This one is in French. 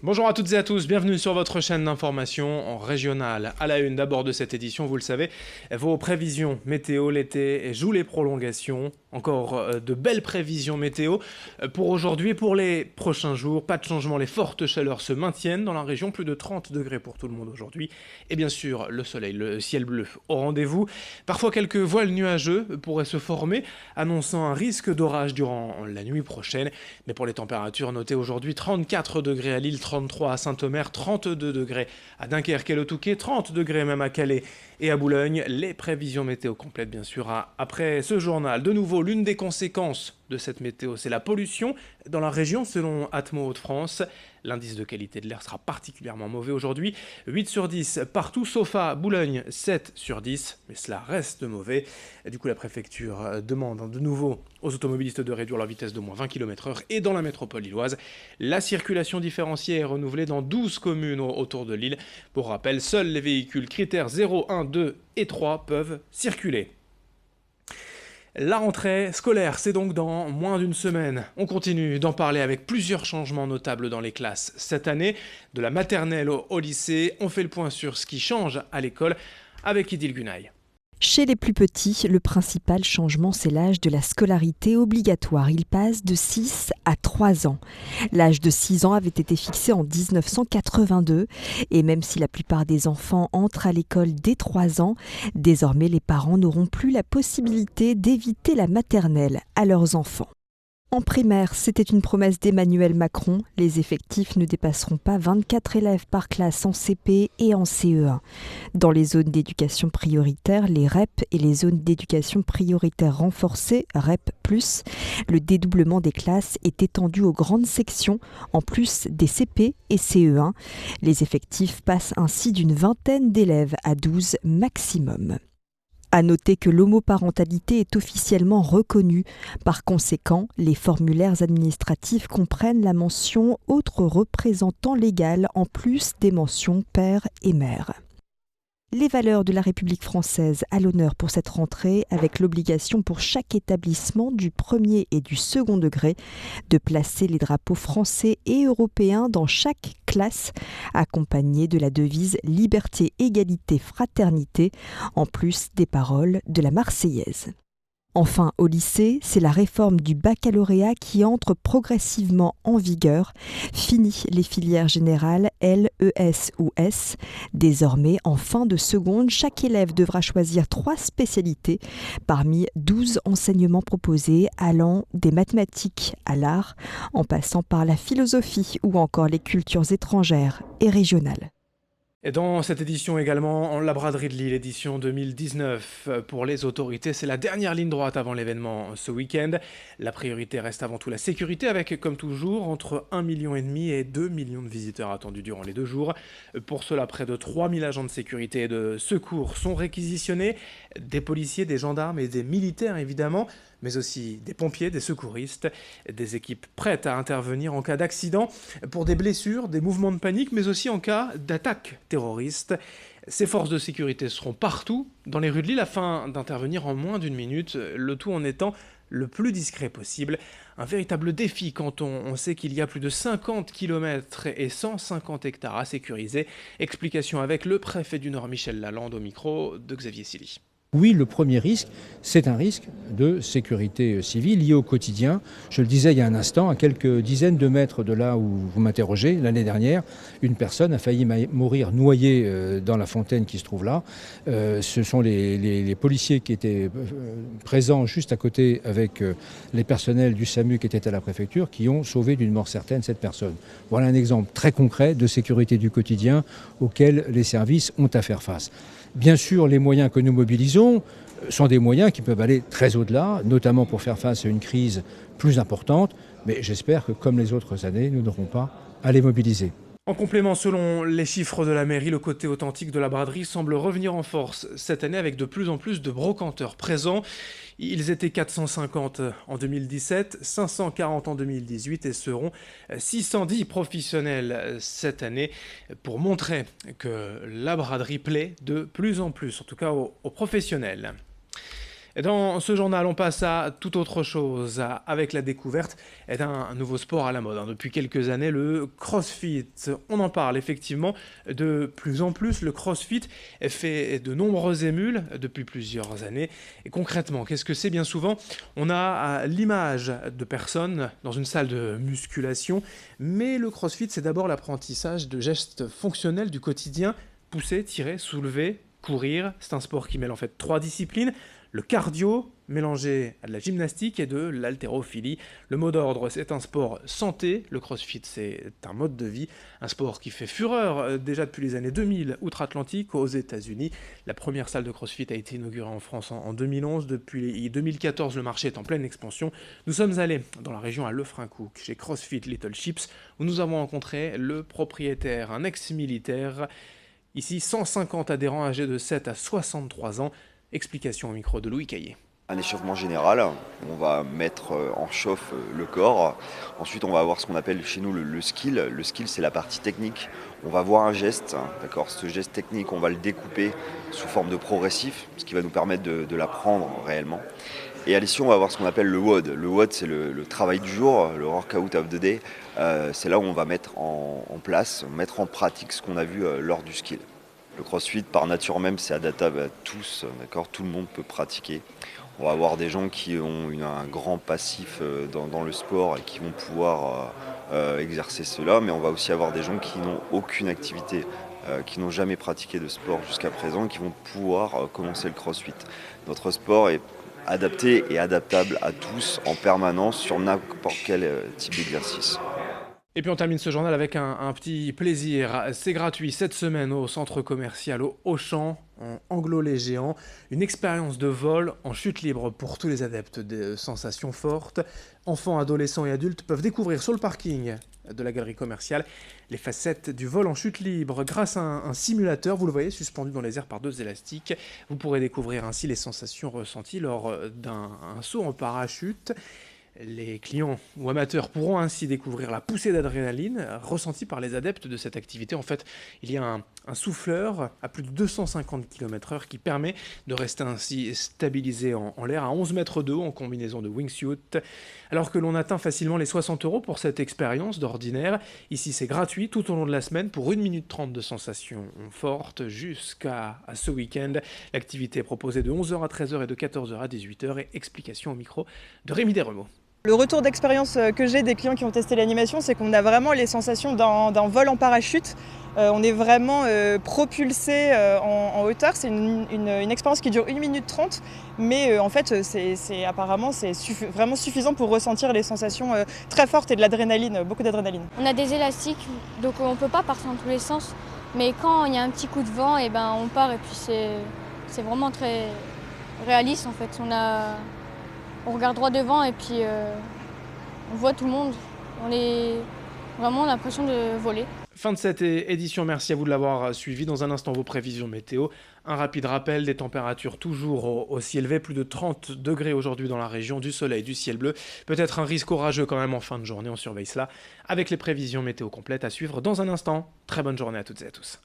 Bonjour à toutes et à tous, bienvenue sur votre chaîne d'information en régionale. À la une d'abord de cette édition, vous le savez, vos prévisions météo l'été jouent les prolongations. Encore de belles prévisions météo pour aujourd'hui et pour les prochains jours. Pas de changement, les fortes chaleurs se maintiennent dans la région, plus de 30 degrés pour tout le monde aujourd'hui. Et bien sûr, le soleil, le ciel bleu au rendez-vous. Parfois quelques voiles nuageux pourraient se former, annonçant un risque d'orage durant la nuit prochaine. Mais pour les températures, notez aujourd'hui 34 degrés à Lille, 33 à Saint-Omer, 32 degrés à Dunkerque et le Touquet, 30 degrés même à Calais et à Boulogne. Les prévisions météo complètes bien sûr après ce journal. De nouveau, l'une des conséquences de cette météo, c'est la pollution dans la région selon Atmo Hauts-de-France. L'indice de qualité de l'air sera particulièrement mauvais aujourd'hui, 8 sur 10 partout sauf à Boulogne, 7 sur 10, mais cela reste mauvais. Et du coup, la préfecture demande de nouveau aux automobilistes de réduire leur vitesse d'au moins 20 km/h et dans la métropole lilloise, la circulation différenciée est renouvelée dans 12 communes autour de Lille. Pour rappel, seuls les véhicules critères 0, 1, 2 et 3 peuvent circuler. La rentrée scolaire, c'est donc dans moins d'une semaine. On continue d'en parler avec plusieurs changements notables dans les classes. Cette année, de la maternelle au lycée, on fait le point sur ce qui change à l'école avec Idil Gunay. Chez les plus petits, le principal changement, c'est l'âge de la scolarité obligatoire. Il passe de 6 à 3 ans. L'âge de 6 ans avait été fixé en 1982 et même si la plupart des enfants entrent à l'école dès 3 ans, désormais les parents n'auront plus la possibilité d'éviter la maternelle à leurs enfants. En primaire, c'était une promesse d'Emmanuel Macron. Les effectifs ne dépasseront pas 24 élèves par classe en CP et en CE1. Dans les zones d'éducation prioritaire, les REP et les zones d'éducation prioritaire renforcée, REP+, le dédoublement des classes est étendu aux grandes sections, en plus des CP et CE1. Les effectifs passent ainsi d'une vingtaine d'élèves à 12 maximum. À noter que l'homoparentalité est officiellement reconnue. Par conséquent, les formulaires administratifs comprennent la mention « autre représentant légal » en plus des mentions « père » et « mère ». Les valeurs de la République française à l'honneur pour cette rentrée, avec l'obligation pour chaque établissement du premier et du second degré de placer les drapeaux français et européens dans chaque classe, accompagnés de la devise « Liberté, égalité, fraternité », en plus des paroles de la Marseillaise. Enfin, au lycée, c'est la réforme du baccalauréat qui entre progressivement en vigueur. Fini les filières générales L, ES ou S. Désormais, en fin de seconde, chaque élève devra choisir 3 spécialités parmi 12 enseignements proposés, allant des mathématiques à l'art, en passant par la philosophie ou encore les cultures étrangères et régionales. Et dans cette édition également, la braderie de Lille, édition 2019. Pour les autorités, c'est la dernière ligne droite avant l'événement ce week-end. La priorité reste avant tout la sécurité avec, comme toujours, entre 1,5 million et 2 millions de visiteurs attendus durant les 2 jours. Pour cela, près de 3000 agents de sécurité et de secours sont réquisitionnés. Des policiers, des gendarmes et des militaires évidemment, mais aussi des pompiers, des secouristes, des équipes prêtes à intervenir en cas d'accident, pour des blessures, des mouvements de panique, mais aussi en cas d'attaque terroriste. Ces forces de sécurité seront partout dans les rues de Lille afin d'intervenir en moins d'une minute, le tout en étant le plus discret possible. Un véritable défi quand on sait qu'il y a plus de 50 km et 150 hectares à sécuriser. Explication avec le préfet du Nord, Michel Lalande, au micro de Xavier Silly. Oui, le premier risque, c'est un risque de sécurité civile lié au quotidien. Je le disais il y a un instant, à quelques dizaines de mètres de là où vous m'interrogez, l'année dernière, une personne a failli mourir noyée dans la fontaine qui se trouve là. Ce sont les policiers qui étaient présents juste à côté avec les personnels du SAMU qui étaient à la préfecture qui ont sauvé d'une mort certaine cette personne. Voilà un exemple très concret de sécurité du quotidien auquel les services ont à faire face. Bien sûr, les moyens que nous mobilisons sont des moyens qui peuvent aller très au-delà, notamment pour faire face à une crise plus importante, mais j'espère que, comme les autres années, nous n'aurons pas à les mobiliser. En complément, selon les chiffres de la mairie, le côté authentique de la braderie semble revenir en force cette année avec de plus en plus de brocanteurs présents. Ils étaient 450 en 2017, 540 en 2018 et seront 610 professionnels cette année pour montrer que la braderie plaît de plus en plus, en tout cas aux professionnels. Et dans ce journal, on passe à tout autre chose, avec la découverte d'un nouveau sport à la mode. Depuis quelques années, le CrossFit. On en parle effectivement de plus en plus. Le CrossFit fait de nombreuses émules depuis plusieurs années. Et concrètement, qu'est-ce que c'est? Bien souvent, on a l'image de personnes dans une salle de musculation, mais le CrossFit, c'est d'abord l'apprentissage de gestes fonctionnels du quotidien: pousser, tirer, soulever, courir. C'est un sport qui mêle en fait 3 disciplines: le cardio, mélangé à de la gymnastique, et de l'haltérophilie. Le mot d'ordre, c'est un sport santé. Le CrossFit, c'est un mode de vie, un sport qui fait fureur déjà depuis les années 2000 outre-Atlantique aux États-Unis. La première salle de CrossFit a été inaugurée en France en 2011. Depuis 2014, le marché est en pleine expansion. Nous sommes allés dans la région à Lefrancouc, chez CrossFit Little Chips, où nous avons rencontré le propriétaire, un ex-militaire. Ici, 150 adhérents âgés de 7 à 63 ans. Explication au micro de Louis Caillé. Un échauffement général, on va mettre en chauffe le corps. Ensuite, on va avoir ce qu'on appelle chez nous le skill. Le skill, c'est la partie technique. On va voir un geste, d'accord. Ce geste technique, on va le découper sous forme de progressif, ce qui va nous permettre de l'apprendre réellement. Et à l'issue, on va avoir ce qu'on appelle le WOD. Le WOD, c'est le travail du jour, le workout of the day. C'est là où on va mettre en place, mettre en pratique ce qu'on a vu lors du skill. Le CrossFit, par nature même, c'est adaptable à tous, d'accord. Tout le monde peut pratiquer. On va avoir des gens qui ont un grand passif dans le sport et qui vont pouvoir exercer cela, mais on va aussi avoir des gens qui n'ont aucune activité, qui n'ont jamais pratiqué de sport jusqu'à présent, qui vont pouvoir commencer le CrossFit. Notre sport est adapté et adaptable à tous en permanence sur n'importe quel type d'exercice. Et puis on termine ce journal avec un petit plaisir. C'est gratuit cette semaine au centre commercial au Auchan, en Anglo-les-Géants. Une expérience de vol en chute libre pour tous les adeptes de sensations fortes. Enfants, adolescents et adultes peuvent découvrir sur le parking de la galerie commerciale les facettes du vol en chute libre. Grâce à un simulateur, vous le voyez, suspendu dans les airs par 2 élastiques. Vous pourrez découvrir ainsi les sensations ressenties lors d'un saut en parachute. Les clients ou amateurs pourront ainsi découvrir la poussée d'adrénaline ressentie par les adeptes de cette activité. En fait, il y a un souffleur à plus de 250 km/h qui permet de rester ainsi stabilisé en l'air à 11 mètres de haut en combinaison de wingsuit. Alors que l'on atteint facilement les 60 € pour cette expérience d'ordinaire, ici c'est gratuit tout au long de la semaine pour 1 minute 30 de sensations fortes jusqu'à ce week-end. L'activité est proposée de 11h à 13h et de 14h à 18h. Et explication au micro de Rémi Desremeaux. Le retour d'expérience que j'ai des clients qui ont testé l'animation, c'est qu'on a vraiment les sensations d'un vol en parachute. On est vraiment propulsé en hauteur. C'est une expérience qui dure 1 minute 30, mais en fait, apparemment, c'est vraiment suffisant pour ressentir les sensations très fortes et de l'adrénaline, beaucoup d'adrénaline. On a des élastiques, donc on ne peut pas partir dans tous les sens. Mais quand il y a un petit coup de vent, et ben, on part et puis c'est vraiment très réaliste en fait. On regarde droit devant et puis on voit tout le monde. On a vraiment l'impression de voler. Fin de cette édition, merci à vous de l'avoir suivi. Dans un instant, vos prévisions météo. Un rapide rappel des températures toujours aussi élevées, plus de 30 degrés aujourd'hui dans la région, du soleil, du ciel bleu. Peut-être un risque orageux quand même en fin de journée, on surveille cela avec les prévisions météo complètes à suivre dans un instant. Très bonne journée à toutes et à tous.